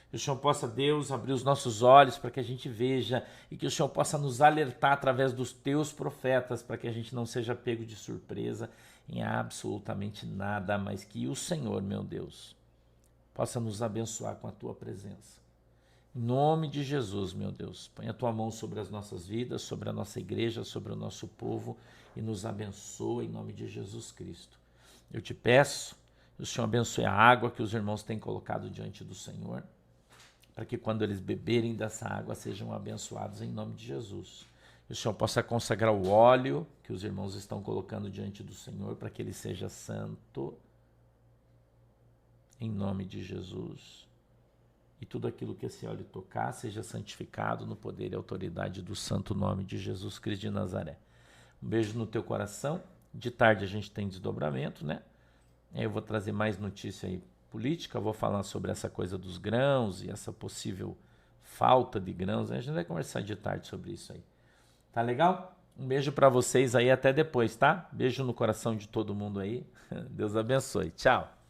Que o Senhor possa, Deus, abrir os nossos olhos para que a gente veja e que o Senhor possa nos alertar através dos teus profetas para que a gente não seja pego de surpresa em absolutamente nada, mas que o Senhor, meu Deus, possa nos abençoar com a tua presença. Em nome de Jesus, meu Deus, põe a tua mão sobre as nossas vidas, sobre a nossa igreja, sobre o nosso povo e nos abençoa em nome de Jesus Cristo. Eu te peço que o Senhor abençoe a água que os irmãos têm colocado diante do Senhor, para que quando eles beberem dessa água sejam abençoados em nome de Jesus. Que o Senhor possa consagrar o óleo que os irmãos estão colocando diante do Senhor, para que ele seja santo, em nome de Jesus. E tudo aquilo que esse óleo tocar seja santificado no poder e autoridade do santo nome de Jesus Cristo de Nazaré. Um beijo no teu coração. De tarde a gente tem desdobramento, né? Eu vou trazer mais notícia aí política, vou falar sobre essa coisa dos grãos e essa possível falta de grãos. A gente vai conversar de tarde sobre isso aí. Tá legal? Um beijo para vocês aí, até depois, tá? Beijo no coração de todo mundo aí. Deus abençoe. Tchau.